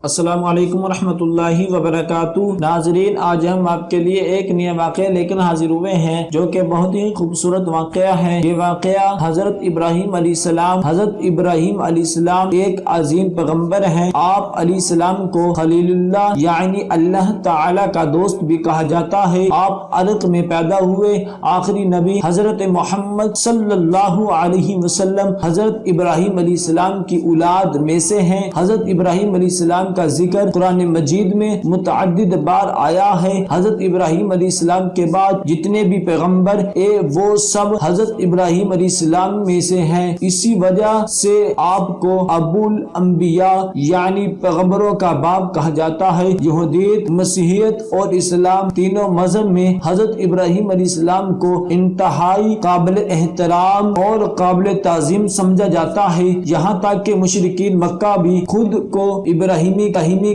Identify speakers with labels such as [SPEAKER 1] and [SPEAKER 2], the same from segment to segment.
[SPEAKER 1] السلام علیکم ورحمۃ اللہ وبرکاتہ۔ ناظرین، آج ہم آپ کے لیے ایک نیا واقعہ لے کر حاضر ہوئے ہیں جو کہ بہت ہی خوبصورت واقعہ ہے۔ یہ واقعہ حضرت ابراہیم علیہ السلام ایک عظیم پیغمبر ہیں۔ آپ علیہ السلام کو خلیل اللہ یعنی اللہ تعالی کا دوست بھی کہا جاتا ہے۔ آپ عرق میں پیدا ہوئے آخری نبی حضرت محمد صلی اللہ علیہ وسلم حضرت ابراہیم علیہ السلام کی اولاد میں سے ہیں۔ حضرت ابراہیم علیہ السلام کا ذکر قرآن مجید میں متعدد بار آیا ہے۔ حضرت ابراہیم علیہ السلام کے بعد جتنے بھی پیغمبر وہ سب حضرت ابراہیم علیہ السلام میں سے ہیں۔ اسی وجہ سے آپ کو ابو الانبیاء یعنی پیغمبروں کا باپ کہا جاتا ہے۔ یہودیت، مسیحیت اور اسلام تینوں مذہب میں حضرت ابراہیم علیہ السلام کو انتہائی قابل احترام اور قابل تعظیم سمجھا جاتا ہے۔ یہاں تک کہ مشرکین مکہ بھی خود کو ابراہیمی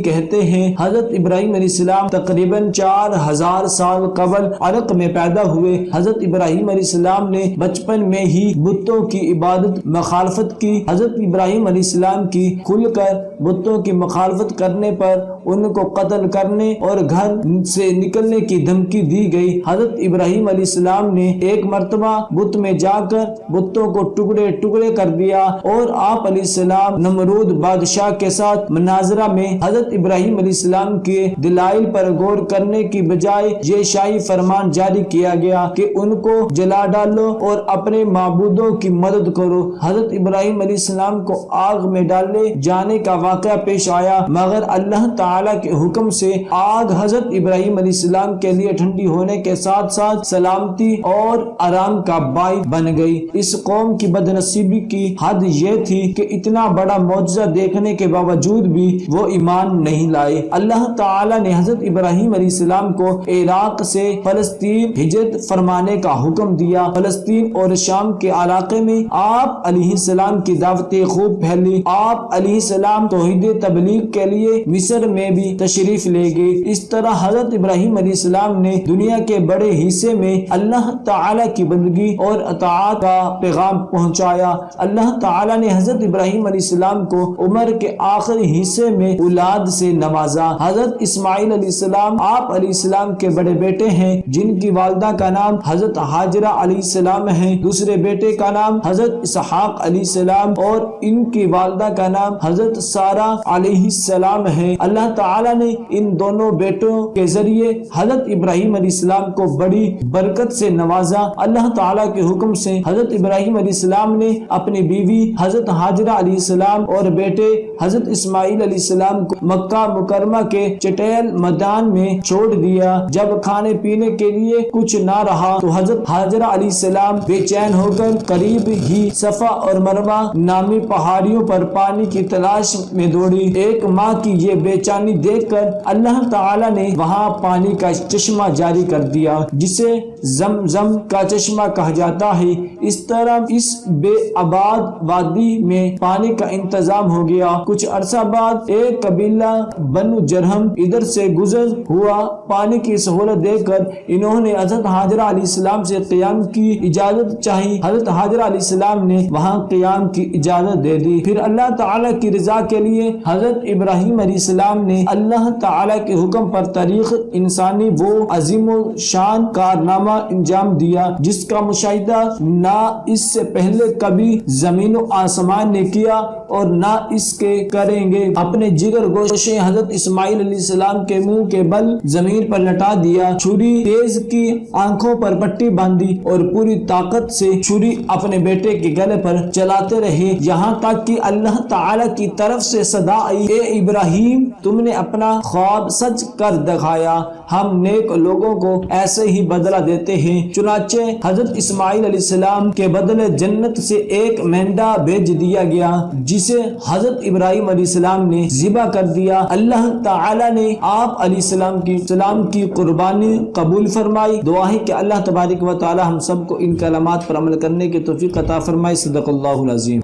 [SPEAKER 1] کہتے ہیں۔ حضرت ابراہیم علیہ السلام تقریباً 4000 سال قبل عرق میں پیدا ہوئے۔ حضرت ابراہیم علیہ السلام نے بچپن میں ہی بتوں کی عبادت مخالفت کی۔ حضرت ابراہیم علیہ السلام کی کھل کر بتوں کی مخالفت کرنے پر ان کو قتل کرنے اور گھر سے نکلنے کی دھمکی دی گئی۔ حضرت ابراہیم علیہ السلام نے ایک مرتبہ بت میں جا کر بتوں کو ٹکڑے ٹکڑے کر دیا اور آپ علیہ السلام نمرود بادشاہ کے ساتھ مناظرہ میں حضرت ابراہیم علیہ السلام کے دلائل پر غور کرنے کی بجائے یہ شاہی فرمان جاری کیا گیا کہ ان کو جلا ڈالو اور اپنے معبودوں کی مدد کرو۔ حضرت ابراہیم علیہ السلام کو آگ میں ڈالے جانے کا واقعہ پیش آیا، مگر اللہ تعالی کے حکم سے آگ حضرت ابراہیم علیہ السلام کے لیے ٹھنڈی ہونے کے ساتھ ساتھ سلامتی اور آرام کا باعث بن گئی۔ اس قوم کی بدنصیبی کی حد یہ تھی کہ اتنا بڑا معجزہ دیکھنے کے باوجود بھی وہ ایمان نہیں لائے۔ اللہ تعالی نے حضرت ابراہیم علیہ السلام کو عراق سے فلسطین ہجرت فرمانے کا حکم دیا۔ فلسطین اور شام کے علاقے میں آپ علیہ السلام کی دعوت خوب پھیلی۔ آپ علیہ السلام توحید تبلیغ کے لیے مصر میں بھی تشریف لے گئے۔ اس طرح حضرت ابراہیم علیہ السلام نے دنیا کے بڑے حصے میں اللہ تعالی کی بندگی اور اطاعت کا پیغام پہنچایا۔ اللہ تعالی نے حضرت ابراہیم علیہ السلام کو عمر کے آخری حصے میں اولاد سے نوازا۔ حضرت اسماعیل علیہ السلام آپ علیہ السلام کے بڑے بیٹے ہیں، جن کی والدہ کا نام حضرت ہاجرہ علیہ السلام ہے۔ دوسرے بیٹے کا نام حضرت اسحاق علیہ السلام اور ان کی والدہ کا نام حضرت سارہ علیہ السلام ہے۔ اللہ تعالی نے ان دونوں بیٹوں کے ذریعے حضرت ابراہیم علیہ السلام کو بڑی برکت سے نوازا۔ اللہ تعالی کے حکم سے حضرت ابراہیم علیہ السلام نے اپنی بیوی حضرت ہاجرہ علیہ السلام اور بیٹے حضرت اسماعیل علیہ السلام کو مکہ مکرمہ کے چٹیل میدان میں چھوڑ دیا۔ جب کھانے پینے کے لیے کچھ نہ رہا تو حضرت ہاجرہ علیہ السلام بے چین ہو کر قریب ہی صفا اور مروہ نامی پہاڑیوں پر پانی کی تلاش میں دوڑی۔ ایک ماہ کی یہ بے چینی دیکھ کر اللہ تعالی نے وہاں پانی کا چشمہ جاری کر دیا، جسے زمزم کا چشمہ کہا جاتا ہے۔ اس طرح اس بے آباد وادی میں پانی کا انتظام ہو گیا۔ کچھ عرصہ بعد ایک قبیلہ بنو جرہم ادھر سے گزر ہوا۔ پانی کی سہولت دیکھ کر انہوں نے حضرت ہاجرہ علیہ السلام سے قیام کی اجازت چاہی۔ حضرت ہاجرہ علیہ السلام نے وہاں قیام کی اجازت دے دی۔ پھر اللہ تعالی کی رضا کے لیے حضرت ابراہیم علیہ السلام نے اللہ تعالی کے حکم پر تاریخ انسانی وہ عظیم و شان کارنامہ انجام دیا جس کا مشاہدہ نہ اس سے پہلے کبھی زمین و آسمان نے کیا اور نہ اس کے کریں گے۔ اپنے جگر گوشے حضرت اسماعیل علیہ السلام کے منہ کے بل زمین پر لٹا دیا، چھری تیز کی آنکھوں پر پٹی باندھی اور پوری طاقت سے چھری اپنے بیٹے کے گلے پر چلاتے رہے، یہاں تک کہ اللہ تعالی کی طرف سے صدا آئی، اے ابراہیم، تم نے اپنا خواب سچ کر دکھایا، ہم نیک لوگوں کو ایسے ہی بدلہ دیتے ہیں۔ چنانچہ حضرت اسماعیل علیہ السلام کے بدلے جنت سے ایک مینڈا بھیج دیا گیا جسے حضرت ابراہیم علیہ السلام نے ذبح کر دیا۔ اللہ تعالی نے آپ علیہ السلام کی قربانی قبول فرمائی۔ دعا ہے کہ اللہ تبارک و تعالی ہم سب کو ان کلمات پر عمل کرنے کی توفیق عطا فرمائے۔ صدق اللہ العظیم۔